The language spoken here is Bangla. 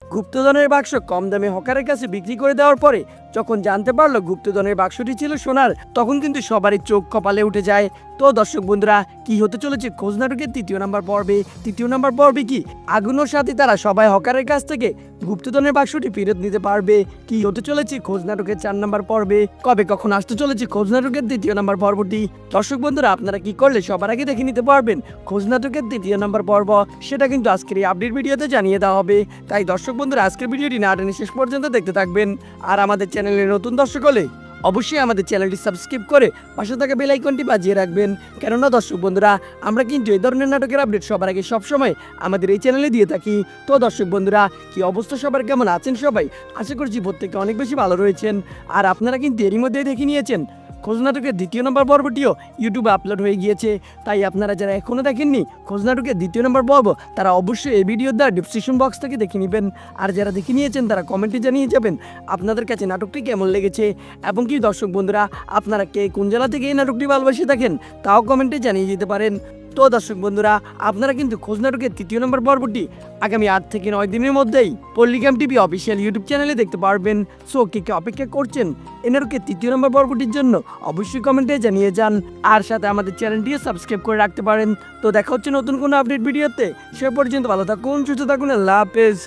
গুপ্তধনের বাক্স কম দামে হকারের কাছে বিক্রি করে দেওয়ার পরে যখন জানতে পারলো গুপ্তধনের বাক্সটি ছিল সোনার, তখন কিন্তু সবারই চোখ কপালে উঠে যায়। তো দর্শক বন্ধুরা, কি হতে চলেছে খোঁজ নাটকের তৃতীয় নাম্বার পর্বে কি আগুনের সাথে তারা সবাই হকারের কাছ থেকে গুপ্তধনের বাক্সটি ফেরত নিতে পারবে? কি হতে চলেছে খোঁজ নাটকের 4 নাম্বার পর্বে? কবে কখন আসতে চলেছে খোঁজ নাটকের তৃতীয় নাম্বার পর্বটি? দর্শক বন্ধুরা, আপনারা কি করলে সবার আগে দেখে নিতে পারবেন খোঁজ নাটকের তৃতীয় নাম্বার পর্ব, সেটা কিন্তু আজকের এই আপডেট ভিডিওতে জানিয়ে দেওয়া হবে। তাই দর্শক বন্ধুরা, আজকের ভিডিওটি না টেনে শেষ পর্যন্ত দেখতে থাকবেন। আর আমাদের চ্যানেলে নতুন দর্শক হলে অবশ্যই আমাদের চ্যানেলটি সাবস্ক্রাইব করে পাশে থাকা বেল আইকনটি বাজিয়ে রাখবেন। কেননা দর্শক বন্ধুরা, আমরা কিন্তু এই ধরনের নাটকের আপডেট সবার আগে সবসময় আমাদের এই চ্যানেলে দিয়ে থাকি। তো দর্শক বন্ধুরা, কি অবস্থা সবার, কেমন আছেন সবাই? আশা করছি প্রত্যেকে অনেক বেশি ভালো রয়েছেন। আর আপনারা কিন্তু এরই মধ্যেই দেখে নিয়েছেন খোঁজ নাটকের দ্বিতীয় নম্বর পর্বটিও ইউটিউবে আপলোড হয়ে গিয়েছে। তাই আপনারা যারা এখনও দেখেননি খোঁজ নাটকের দ্বিতীয় নম্বর পর্ব, তারা অবশ্যই এই ভিডিওর দ্বারা ডিসক্রিপশন বক্স থেকে দেখে নেবেন। আর যারা দেখে নিয়েছেন তারা কমেন্টে জানিয়ে যাবেন আপনাদের কাছে নাটকটি কেমন লেগেছে, এবং কি দর্শক বন্ধুরা, আপনারা কে কোন জেলা থেকে এই নাটকটি ভালোবাসে থাকেন তাও কমেন্টে জানিয়ে যেতে পারেন। তো দর্শক বন্ধুরা, আপনারা কিন্তু খোঁজ নাটকের তৃতীয় নম্বর পর্বটি আগামী 8 থেকে 9 দিনের মধ্যেই পল্লিগ্রাম টিভি অফিসিয়াল ইউটিউব চ্যানেলে দেখতে পারবেন। সো কে কে অপেক্ষা করছেন এই নাটকের তৃতীয় নম্বর পর্বটির জন্য অবশ্যই কমেন্টে জানিয়ে যান। আর সাথে আমাদের চ্যানেলটিও সাবস্ক্রাইব করে রাখতে পারেন। তো দেখা হচ্ছে নতুন কোনো আপডেট ভিডিওতে। সে পর্যন্ত ভালো থাকুন, সুস্থ থাকুন, আল্লাহ হাফেজ।